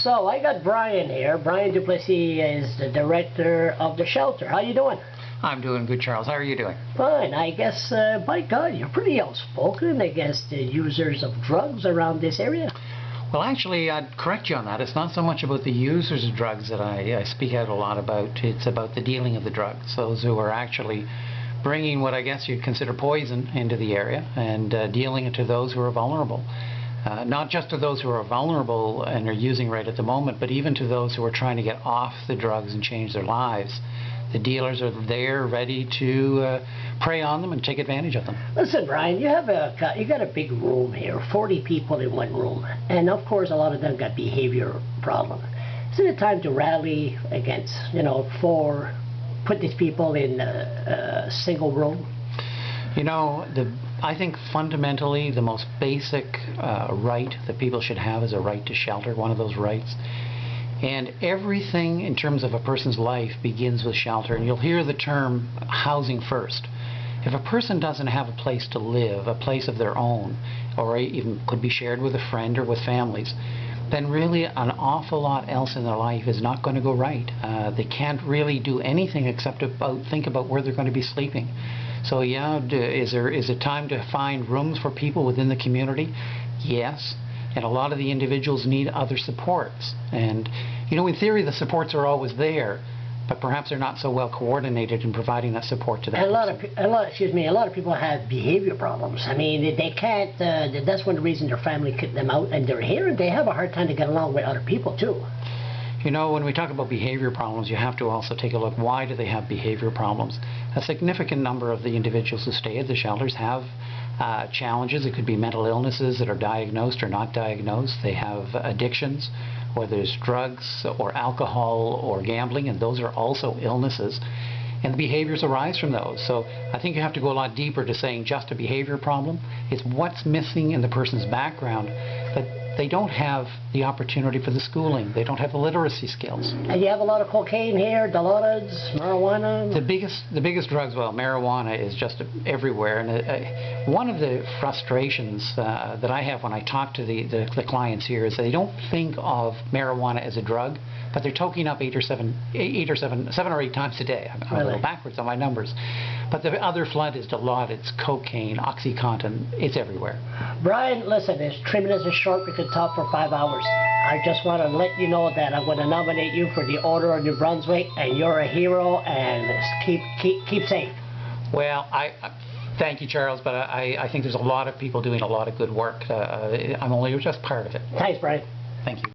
So I got Brian here. Brian Duplessis is the director of the shelter. How you doing? I'm doing good, Charles. How are you doing? Fine. I guess, by God, you're pretty outspoken against the users of drugs around this area. Well, actually, I'd correct you on that. It's not so much about the users of drugs that I speak out a lot about. It's about the dealing of the drugs. Those who are actually bringing what I guess you'd consider poison into the area and dealing it to those who are vulnerable. Not just to those who are vulnerable and are using right at the moment, but even to those who are trying to get off the drugs and change their lives. The dealers are there ready to prey on them and take advantage of them. Listen, Brian, you got a big room here, 40 people in one room, and of course a lot of them got behavior problems. Isn't it time to rally against, put these people in a single room? You know, I think fundamentally the most basic right that people should have is a right to shelter, one of those rights. And everything in terms of a person's life begins with shelter. And you'll hear the term housing first. If a person doesn't have a place to live, a place of their own, or even could be shared with a friend or with families, then really an awful lot else in their life is not going to go right. They can't really do anything except think about where they're going to be sleeping. So yeah, is it time to find rooms for people within the community? Yes. And a lot of the individuals need other supports. And, in theory, the supports are always there, but perhaps they're not so well coordinated in providing that support to that person. A lot of people have behavior problems. I mean, they can't, that's one reason their family kicked them out, and they're here, and they have a hard time to get along with other people, too. When we talk about behavior problems, you have to also take a look, why do they have behavior problems? A significant number of the individuals who stay at the shelters have challenges. It could be mental illnesses that are diagnosed or not diagnosed. They have addictions, whether it's drugs or alcohol or gambling, and those are also illnesses. And the behaviors arise from those. So I think you have to go a lot deeper to saying just a behavior problem. It's what's missing in the person's background, that they don't have the opportunity for the schooling. They don't have the literacy skills. And you have a lot of cocaine here, dilaudid, marijuana? The biggest drugs, well, marijuana is just everywhere. And one of the frustrations that I have when I talk to the clients here is they don't think of marijuana as a drug, but they're toking up 7 or 8 times a day. I'm a little backwards on my numbers. But the other flood is dilaudid, it's cocaine, OxyContin, it's everywhere. Brian, listen, this 3 minutes is short. We could talk for 5 hours. I just want to let you know that I'm going to nominate you for the Order of New Brunswick, and you're a hero, and keep safe. Well, I thank you, Charles, but I think there's a lot of people doing a lot of good work. I'm only just part of it. Thanks, Brian. Thank you.